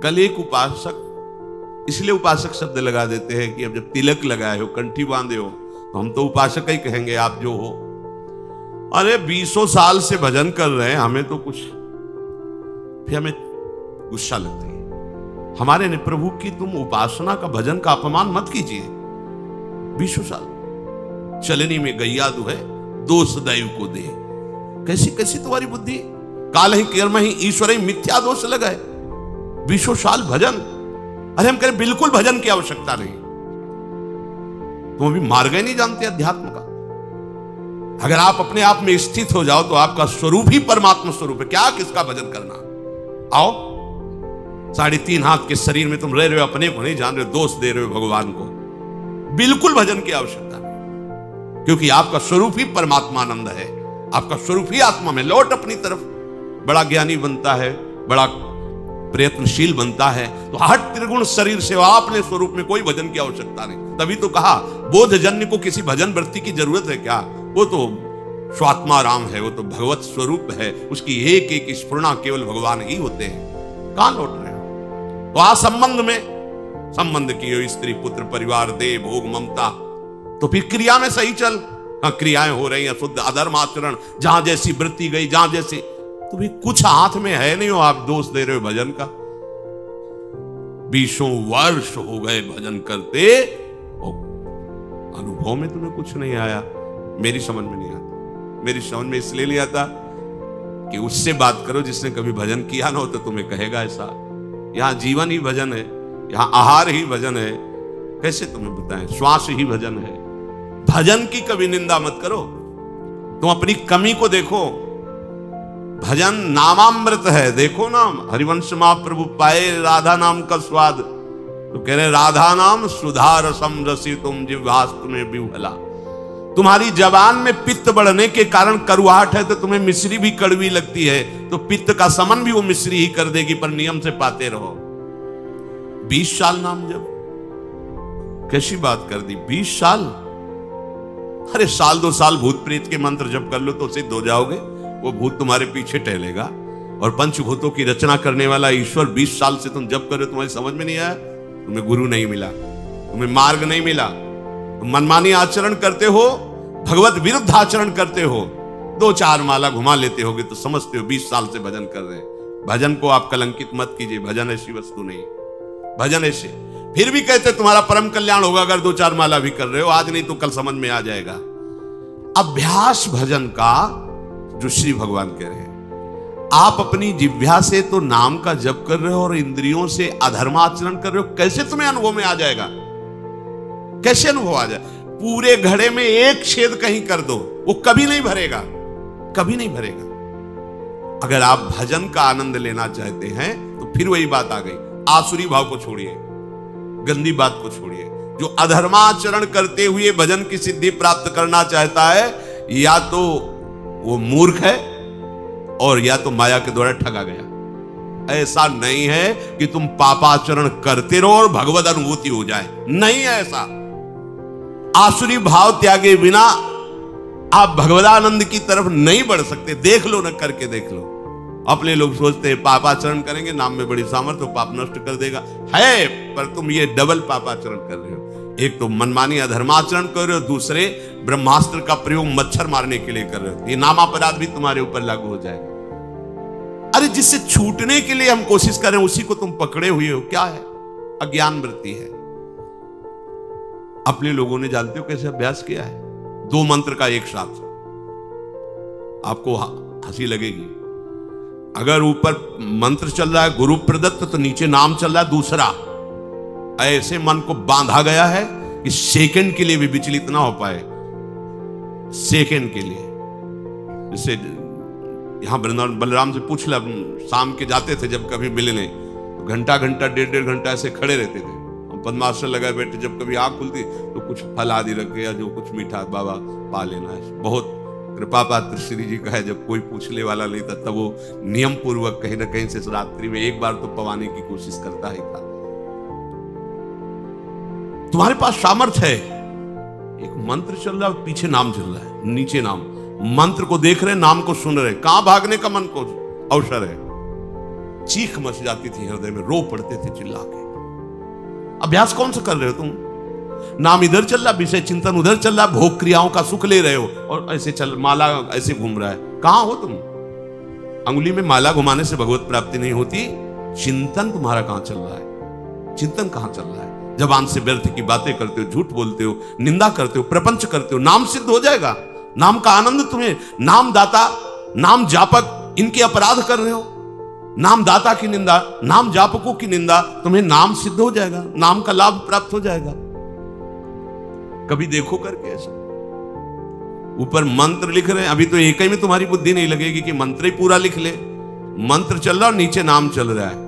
कल एक उपासक, इसलिए उपासक शब्द लगा देते हैं कि अब जब तिलक लगाए हो, कंठी बांधे हो, तो हम तो उपासक ही कहेंगे आप जो हो। अरे 20 साल से भजन कर रहे हैं, हमें तो कुछ, फिर हमें गुस्सा लगती है हमारे ने, प्रभु की तुम उपासना का, भजन का अपमान मत कीजिए। 20 साल चलनी में गैया दुहे, दोष दैव को दे। कैसी कैसी तुम्हारी बुद्धि, काल ही कर्म ही ईश्वर ही मिथ्या दोष लगाए। 20 साल भजन, अरे हम कहें बिल्कुल भजन की आवश्यकता नहीं, तुम अभी मार्ग ही नहीं जानते अध्यात्म का। अगर आप अपने आप में स्थित हो जाओ तो आपका स्वरूप ही परमात्मा स्वरूप है, क्या किसका भजन करना। आओ, 3.5 हाथ के शरीर में तुम रह रहे हो, अपने को नहीं जान रहे हो, दोष दे रहे हो भगवान को। बिल्कुल भजन की आवश्यकता नहीं, क्योंकि आपका स्वरूप ही परमात्मानंद है, आपका स्वरूप ही आत्मा में। लौट अपनी तरफ, बड़ा ज्ञानी बनता है, बड़ा प्रयत्नशील बनता है, तो हट त्रिगुण शरीर से अपने स्वरूप में कोई भजन की आवश्यकता नहीं। तभी तो कहा बोधजन्य को किसी भजन वृत्ति की जरूरत है क्या, वो तो स्वात्मा राम है, वो तो भगवत स्वरूप है, उसकी एक एक स्फुरणा केवल भगवान ही होते हैं। कहां लौट रहे हो? तो आज संबंध में, संबंध की हो, स्त्री पुत्र परिवार देह भोग ममता, तो फिर क्रिया में सही चल। हाँ, क्रियाएं हो रही हैं शुद्ध, अधर्म आचरण, जहां जैसी वृत्ति गई, जहां जैसी, तो भी कुछ हाथ में है नहीं हो, आप दोष दे रहे हो भजन का। 20 वर्ष हो गए भजन करते, अनुभव में तुम्हें कुछ नहीं आया। मेरी समझ में नहीं आता, मेरी समझ में इसलिए नहीं आता कि उससे बात करो जिसने कभी भजन किया ना हो, तो तुम्हें कहेगा ऐसा। यहां जीवन ही भजन है, यहां आहार ही भजन है, कैसे तुम्हें बताएं, श्वास ही भजन है। भजन की कभी निंदा मत करो, तुम अपनी कमी को देखो। भजन नामामृत है, देखो ना, हरिवंश महाप्रभु पाए राधा नाम का स्वाद, तो कह रहे राधा नाम सुधा रसम रसी तुम जिह्वास्तु में विह्वला। तुम्हारी जबान में पित्त बढ़ने के कारण करुआहट है, तो तुम्हें मिश्री भी कड़वी लगती है, तो पित्त का समन भी वो मिश्री ही कर देगी, पर नियम से पाते रहो। 20 साल नाम जब, कैसी बात कर दी, 20 साल। अरे 1-2 साल भूत प्रेत के मंत्र जप कर लो तो सिद्ध हो जाओगे, वो भूत तुम्हारे पीछे टहलेगा। और पंचभूतों की रचना करने वाला ईश्वर 20 साल से तुम जप कर रहे हो, तुम्हारी समझ में नहीं आया, तुम्हें गुरु नहीं मिला, तुम्हें मार्ग नहीं मिला, तुम मनमानी आचरण करते हो, भगवत विरुद्ध आचरण करते हो, 2-4 माला घुमा लेते होगे तो समझते हो 20 साल से भजन कर रहे हैं। भजन को आप कलंकित मत कीजिए, भजन ऐसी वस्तु नहीं, भजन ऐसे। फिर भी कहते तुम्हारा परम कल्याण होगा अगर 2-4 माला भी कर रहे हो, आज नहीं तो कल समझ में आ जाएगा। अभ्यास भजन का, जो श्री भगवान कह रहे हैं, आप अपनी जिह्वा से तो नाम का जप कर रहे हो और इंद्रियों से अधर्माचरण कर रहे हो, कैसे तुम्हें अनुभव में आ जाएगा? कैसे अनुभव आ जाए? पूरे घड़े में एक छेद कहीं कर दो, वो कभी नहीं भरेगा, कभी नहीं भरेगा। अगर आप भजन का आनंद लेना चाहते हैं तो फिर वही बात आ गई, आसुरी भाव को छोड़िए, गंदी बात को छोड़िए। जो अधर्माचरण करते हुए भजन की सिद्धि प्राप्त करना चाहता है, या तो वो मूर्ख है और या तो माया के द्वारा ठगा गया। ऐसा नहीं है कि तुम पापाचरण करते रहो और भगवत अनुभूति हो जाए, नहीं है ऐसा। आसुरी भाव त्यागे बिना आप भगवदानंद की तरफ नहीं बढ़ सकते। देख लो ना, करके देख लो। अपने लोग सोचते हैं पापाचरण करेंगे, नाम में बड़ी सामर्थ्य, पाप नष्ट कर देगा, है, पर तुम ये डबल पापाचरण कर रहे हो। एक तो मनमानी अधर्माचरण कर रहे हो, दूसरे ब्रह्मास्त्र का प्रयोग मच्छर मारने के लिए कर रहे हो। ये नामापराध भी तुम्हारे ऊपर लागू हो जाएगा। अरे जिससे छूटने के लिए हम कोशिश कर रहे हैं, उसी को तुम पकड़े हुए हो। क्या है? अज्ञान वृत्ति है। अपने लोगों ने, जानते हो कैसे अभ्यास किया है? 2 मंत्र का एक साथ, आपको हंसी लगेगी। अगर ऊपर मंत्र चल रहा है गुरु प्रदत्त, तो नीचे नाम चल रहा है दूसरा। ऐसे मन को बांधा गया है कि सेकंड के लिए भी विचलित ना हो पाए, सेकंड के लिए। जैसे यहां वृंदावन बलराम से पूछ ला, शाम के जाते थे जब कभी मिलने, तो घंटा घंटा 1.5 घंटा ऐसे खड़े रहते थे। हम पद्मासन लगाए बैठे, जब कभी आंख खुलती तो कुछ फल आदि रख या जो कुछ मीठा, बाबा पा लेना है। बहुत कृपा पात्र श्री जी का है, जब कोई पूछने वाला नहीं था तब वो नियम पूर्वक कहीं ना कहीं से रात्रि में एक बार तो पवाने की कोशिश करता ही था। तुम्हारे पास सामर्थ्य है, एक मंत्र चल रहा है, पीछे नाम चल रहा है, नीचे नाम। मंत्र को देख रहे, नाम को सुन रहे, कहां भागने का मन को अवसर है? चीख मच जाती थी हृदय में, रो पड़ते थे चिल्ला के। अभ्यास कौन सा कर रहे हो तुम? नाम इधर चल रहा, विषय चिंतन उधर चल रहा, भोग क्रियाओं का सुख ले रहे हो, और ऐसे चल माला ऐसे घूम रहा है। कहां हो तुम? अंगुली में माला घुमाने से भगवत प्राप्ति नहीं होती। चिंतन तुम्हारा कहां चल रहा है? चिंतन कहां चल रहा है? जबान से व्यर्थ की बातें करते हो, झूठ बोलते हो, निंदा करते हो, प्रपंच करते हो। नाम सिद्ध हो जाएगा, नाम का आनंद तुम्हें, नाम दाता, नाम जापक, इनके अपराध कर रहे हो। नाम दाता की निंदा, नाम जापकों की निंदा, तुम्हें नाम सिद्ध हो जाएगा, नाम का लाभ प्राप्त हो जाएगा। कभी देखो करके ऐसा। ऊपर मंत्र लिख रहे हैं, अभी तो एक ही में तुम्हारी बुद्धि नहीं लगेगी कि मंत्र ही पूरा लिख ले। मंत्र चल रहा और नीचे नाम चल रहा है।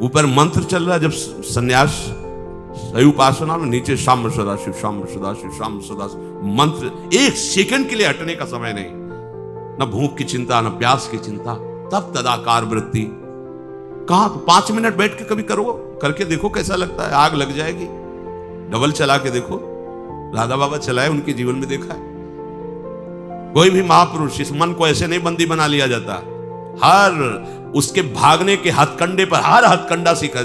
ऊपर मंत्र चल रहा है जब संन्यास सही उपासना में, नीचे शाम सदाशिव, शाम सदाशिव, शाम सदाशिव। मंत्र एक सेकंड के लिए हटने का समय नहीं, न भूख की चिंता, न प्यास की चिंता। तब तदाकार वृत्ति। कहां? तो 5 मिनट बैठ के कभी करो, करके देखो कैसा लगता है। आग लग जाएगी। डबल चला के देखो, राधा बाबा चलाए, उनके जीवन में देखा है। कोई भी महापुरुष, इस मन को ऐसे नहीं बंदी बना लिया जाता। हर उसके भागने के हथकंडे पर हर हथकंडा सीखा।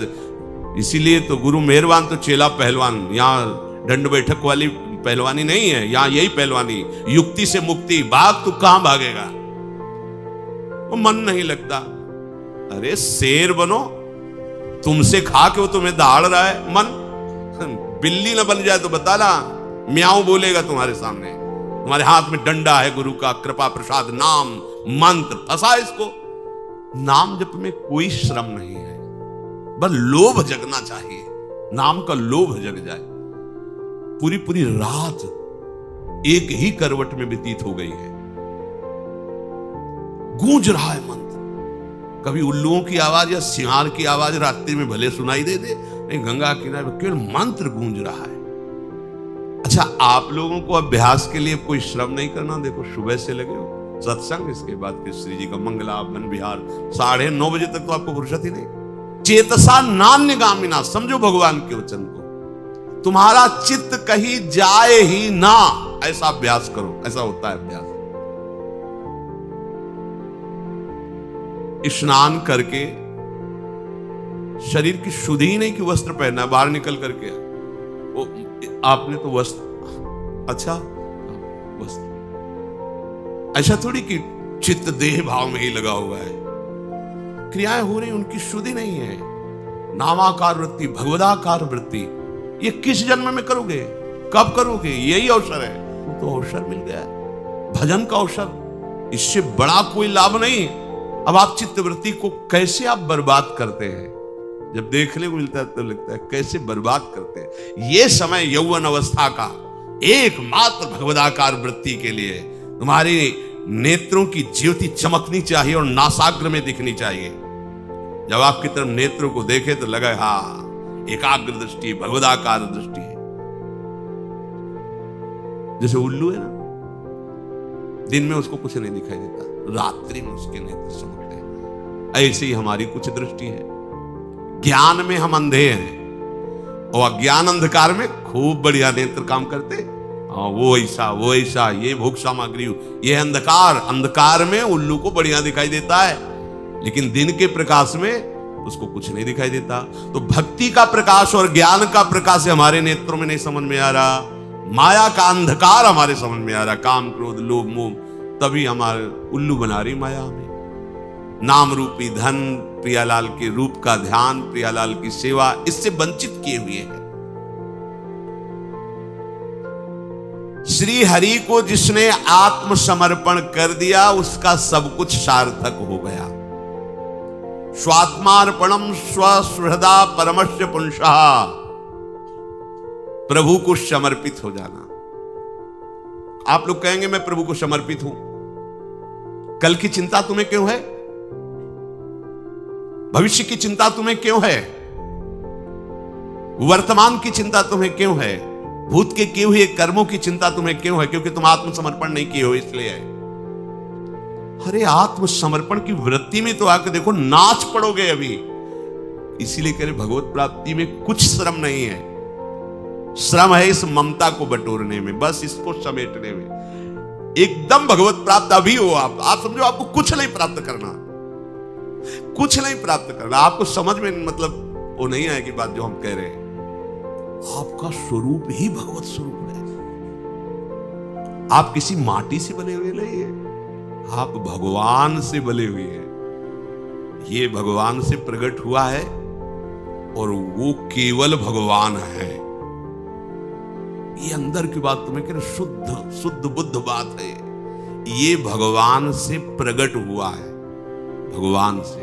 इसीलिए तो गुरु मेहरबान तो चेला पहलवान। यहां दंड बैठक वाली पहलवानी नहीं है, यहां यही पहलवानी, युक्ति से मुक्ति। भाग, तू कहां भागेगा? वो मन नहीं लगता। अरे शेर बनो, तुमसे खा के वो तुम्हें दहाड़ रहा है। मन बिल्ली ना बन जाए तो बताना, म्याऊं बोलेगा तुम्हारे सामने। तुम्हारे हाथ में डंडा है गुरु का, कृपा प्रसाद, नाम मंत्र, फंसा इसको। नाम जप में कोई श्रम नहीं है, बस लोभ जगना चाहिए। नाम का लोभ जग जाए। पूरी पूरी रात एक ही करवट में व्यतीत हो गई है। गूंज रहा है मंत्र। कभी उल्लुओं की आवाज या सिंहार की आवाज रात्रि में भले सुनाई दे, नहीं, गंगा किनारे केवल मंत्र गूंज रहा है। अच्छा, आप लोगों को अभ्यास के लिए कोई श्रम नहीं करना। देखो, सुबह से लगे हो सत्संग, इसके बाद कृष्ण जी का मंगला वन विहार, 9:30 बजे तक तो आपको फुर्सत ही नहीं। चेतसा नान्यगामिना, समझो भगवान के वचन को। तुम्हारा चित्त कहीं जाए ही ना, ऐसा अभ्यास करो। ऐसा होता है अभ्यास। स्नान करके शरीर की शुद्धि ही नहीं कि वस्त्र पहनना, बाहर निकल करके वो आपने तो वस्त्र, अच्छा वस्त्र, ऐसा थोड़ी कि चित्त देह भाव में ही लगा हुआ है। क्रियाएं हो रही, उनकी शुद्धि नहीं है। नामाकार वृत्ति, भगवदाकार वृत्ति, ये किस जन्म में करोगे? कब करोगे? यही अवसर है। वो तो अवसर मिल गया, भजन का अवसर। इससे बड़ा कोई लाभ नहीं। अब आप चित्तवृत्ति को कैसे आप बर्बाद करते हैं? जब देखने को मिलता है तो लगता है कैसे बर्बाद करते हैं। ये समय यौवन अवस्था का एकमात्र भगवदाकार वृत्ति के लिए तुम्हारी नेत्रों की ज्योति चमकनी चाहिए और नासाग्र में दिखनी चाहिए। जब आपकी तरफ नेत्रों को देखे तो लगे हाँ, एकाग्र दृष्टि, भगवदाकार दृष्टि है। जैसे उल्लू है ना, दिन में उसको कुछ नहीं दिखाई देता, रात्रि में उसके नेत्र चमकते हैं। ऐसे ही हमारी कुछ दृष्टि है। ज्ञान में हम अंधे हैं और अज्ञान अंधकार में खूब बढ़िया नेत्र काम करते। वो ऐसा, ये भोग सामग्री, ये अंधकार में उल्लू को बढ़िया दिखाई देता है, लेकिन दिन के प्रकाश में उसको कुछ नहीं दिखाई देता। तो भक्ति का प्रकाश और ज्ञान का प्रकाश हमारे नेत्रों में नहीं समझ में आ रहा। माया का अंधकार हमारे समझ में आ रहा, काम क्रोध लोभ मोह, तभी हमारे उल्लू बना रही माया हमें। नाम रूपी धन, प्रियालाल के रूप का ध्यान, प्रियालाल की सेवा, इससे वंचित किए हुए हैं। श्री हरि को जिसने आत्मसमर्पण कर दिया, उसका सब कुछ सार्थक हो गया। स्वात्मार्पणम स्वसुहृदा परमस्य पुंसः, प्रभु को समर्पित हो जाना। आप लोग कहेंगे मैं प्रभु को समर्पित हूं, कल की चिंता तुम्हें क्यों है? भविष्य की चिंता तुम्हें क्यों है? वर्तमान की चिंता तुम्हें क्यों है? भूत के किए हुए कर्मों की चिंता तुम्हें क्यों है? क्योंकि तुम आत्मसमर्पण नहीं किए हो, इसलिए है। अरे आत्मसमर्पण की वृत्ति में तो आकर देखो, नाच पड़ोगे अभी। इसीलिए कह रहे भगवत प्राप्ति में कुछ श्रम नहीं है। श्रम है इस ममता को बटोरने में, बस इसको समेटने में। एकदम भगवत प्राप्त अभी हो आप समझो आपको कुछ नहीं प्राप्त करना। कुछ नहीं प्राप्त करना। आपको समझ में मतलब वो नहीं आएगी बात जो हम कह रहे हैं। आपका स्वरूप ही भगवत स्वरूप है। आप किसी माटी से बने हुए नहीं है, आप भगवान से बने हुए हैं। ये भगवान से प्रकट हुआ है और वो केवल भगवान है। ये अंदर की बात तुम्हें कह रहे, शुद्ध शुद्ध बुद्ध बात है। ये भगवान से प्रकट हुआ है, भगवान से।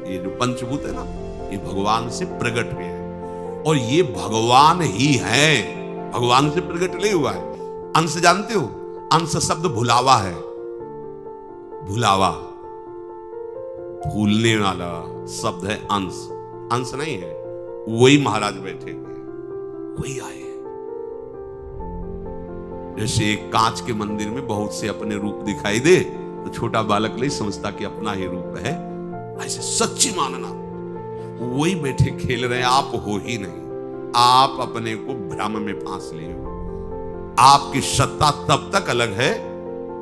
ये जो पंचभूत है ना, ये भगवान से प्रकट हुए हैं और ये भगवान ही है, भगवान से प्रकट नहीं हुआ है। अंश जानते हो? अंश शब्द भुलावा है। भुलावा, भूलने वाला शब्द है अंश। अंश नहीं है, वही महाराज बैठे हुए, वही आए। जैसे एक कांच के मंदिर में बहुत से अपने रूप दिखाई दे तो छोटा बालक नहीं समझता कि अपना ही रूप है, ऐसे सच्ची मानना। वही बैठे खेल रहे हैं, आप हो ही नहीं। आप अपने को भ्रम में फांस लिए हो। आपकी सत्ता तब तक अलग है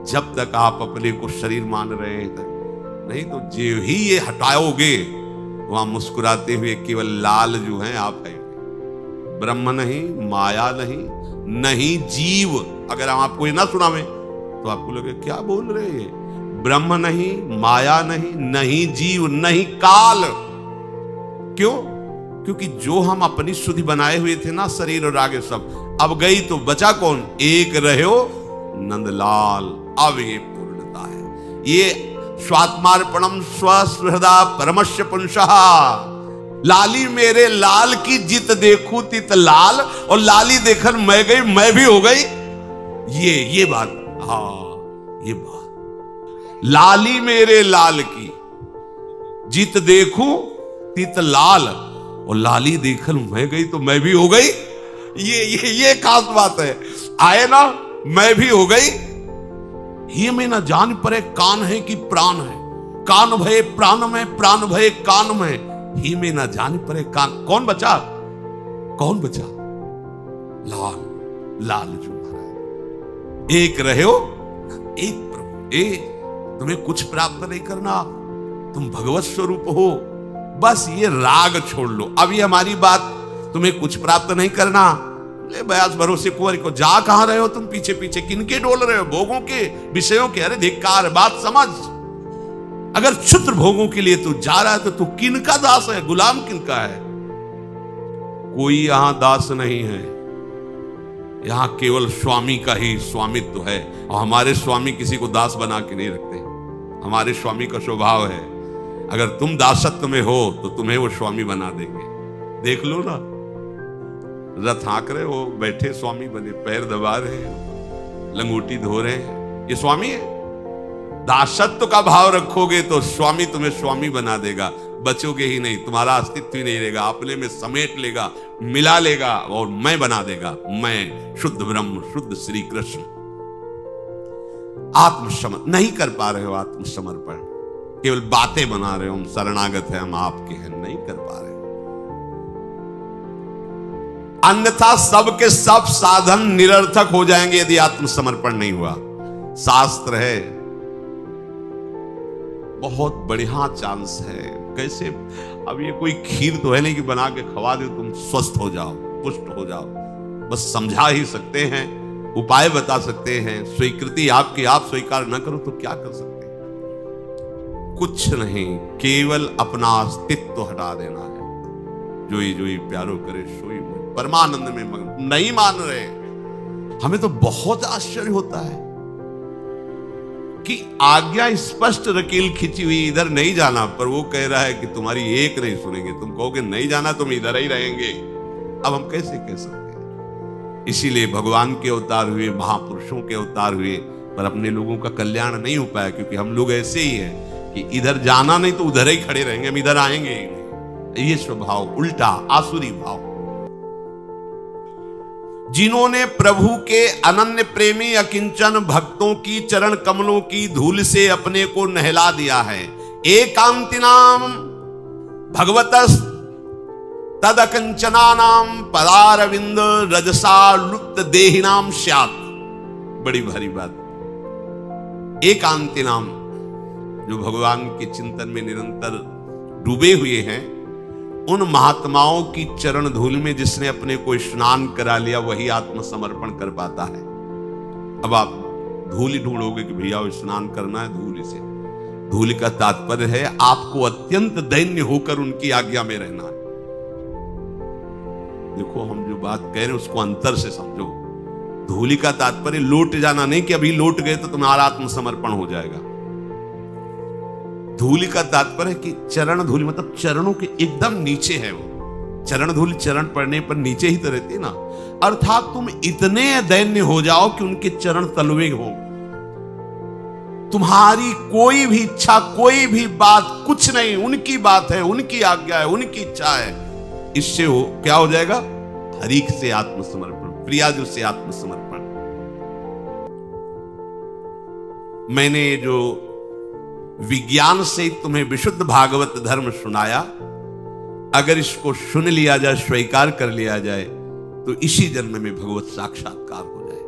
जब तक आप अपने को शरीर मान रहे हैं तक। नहीं तो जो ही ये हटाओगे वहां मुस्कुराते हुए केवल लाल जो है आप है। ब्रह्म नहीं, माया नहीं, नहीं जीव। अगर हम आपको ये ना सुनावे तो आपको लगे क्या बोल रहे हैं। ब्रह्म नहीं, माया नहीं, नहीं जीव, नहीं काल। क्यों? क्योंकि जो हम अपनी शुद्धि बनाए हुए थे ना, शरीर और आगे सब, अब गई तो बचा कौन? एक रहो नंदलाल। अब ये पूर्णता है। ये स्वात्मार्पणम स्वहृदा परमस्य पुंसः। लाली मेरे लाल की जित देखूं तित लाल, और लाली देखकर मैं गई, मैं भी हो गई। ये बात, हाँ ये बात। लाली मेरे लाल की जित देखूं तित लाल, और लाली देखकर मैं गई तो मैं भी हो गई। ये खास बात है। आए ना, मैं भी हो गई। ये में न जान परे कान है कि प्राण है, कान भये प्राण में, प्राण भये कान में। ही में न जान परे कान। कौन बचा? कौन बचा? लाल, लाल जो महाराज। एक रहो, एक प्रभु। तुम्हें कुछ प्राप्त नहीं करना, तुम भगवत स्वरूप हो। बस ये राग छोड़ लो। अब ये हमारी बात, तुम्हें कुछ प्राप्त नहीं करना, ले बयास भरोसे कुंवर को। जा कहां रहे हो तुम? पीछे पीछे किनके डोल रहे हो? भोगों के, विषयों के। अरे धिक्कार, बात समझ। अगर क्षुद्र भोगों के लिए तू जा रहा है तो तू किनका दास है, गुलाम किनका है? कोई यहां दास नहीं है, यहां केवल स्वामी का ही स्वामित्व है। और हमारे स्वामी किसी को दास बना के नहीं रखते। हमारे स्वामी का स्वभाव है, अगर तुम दासत्व में हो तो तुम्हें वो स्वामी बना देंगे। देख लो ना, रथ हाँक रहे हो, बैठे स्वामी बने, पैर दबा रहे हैं, लंगोटी धो रहे हैं, ये स्वामी है। दासत्व का भाव रखोगे तो स्वामी तुम्हें स्वामी बना देगा। बचोगे ही नहीं, तुम्हारा अस्तित्व ही नहीं रहेगा। अपने में समेट लेगा, मिला लेगा और मैं बना देगा। मैं शुद्ध ब्रह्म, शुद्ध श्री कृष्ण। आत्मसमर्पण नहीं कर पा रहे हो। आत्मसमर्पण केवल बातें बना रहे हो, हम शरणागत है, हम आपके हैं, नहीं कर पा रहे हो। अन्यथा सब के सब साधन निरर्थक हो जाएंगे यदि आत्मसमर्पण नहीं हुआ। शास्त्र है, बहुत बढ़िया चांस है। कैसे? अब ये कोई खीर तो है नहीं कि बना के खवा दो तुम स्वस्थ हो जाओ, पुष्ट हो जाओ। बस समझा ही सकते हैं, उपाय बता सकते हैं। स्वीकृति आपकी, आप स्वीकार न करो तो क्या कर सकते हैं? कुछ नहीं, केवल अपना अस्तित्व हटा देना है। जोई प्यारो करे सोई परमानंद में मगन। नहीं मान रहे। हमें तो बहुत आश्चर्य होता है कि आज्ञा स्पष्ट रकील खिंची हुई, इधर नहीं जाना, पर वो कह रहा है कि तुम्हारी एक नहीं सुनेंगे। तुम कहोगे नहीं जाना, तुम इधर ही रहेंगे। अब हम कैसे कह सकते हैं? इसीलिए भगवान के अवतार हुए, महापुरुषों के अवतार हुए, पर अपने लोगों का कल्याण नहीं हो पाया। क्योंकि हम लोग ऐसे ही हैं कि इधर जाना नहीं तो उधर ही खड़े रहेंगे, हम इधर आएंगे ही नहीं। ये स्वभाव उल्टा, आसुरी भाव। जिन्होंने प्रभु के अनन्य प्रेमी अकिंचन भक्तों की चरण कमलों की धूल से अपने को नहला दिया है। एकांतिनाम भगवतस् तदकंचनानाम पदारविंद रजसा लुप्त देहिनाम स्यात्। बड़ी भारी बात। एकांतिनाम, जो भगवान के चिंतन में निरंतर डूबे हुए हैं, उन महात्माओं की चरण धूल में जिसने अपने को स्नान करा लिया वही आत्मसमर्पण कर पाता है। अब आप धूल ही ढूंढोगे कि भैया स्नान करना है धूल से। धूल का तात्पर्य है आपको अत्यंत दैन्य होकर उनकी आज्ञा में रहना है। देखो हम जो बात कह रहे हैं उसको अंतर से समझो। धूली का तात्पर्य लौट जाना नहीं कि अभी लौट गए तो तुम्हारा आत्मसमर्पण हो जाएगा। धूली का तात्पर्य कि चरण धूली मतलब चरणों के एकदम नीचे है वो। चरण धूली चरण पड़ने पर नीचे ही तो रहती है ना। अर्थात तुम इतने दैन्य हो जाओ कि उनके चरण तलवे हो। तुम्हारी कोई भी इच्छा कोई भी बात कुछ नहीं, उनकी बात है, उनकी आज्ञा है, उनकी इच्छा है। इससे हो क्या हो जाएगा? हरीक से आत्मसमर्पण, प्रियाजु से आत्मसमर्पण। मैंने जो विज्ञान से तुम्हें विशुद्ध भागवत धर्म सुनाया, अगर इसको सुन लिया जाए, स्वीकार कर लिया जाए, तो इसी जन्म में भगवत साक्षात्कार हो जाए।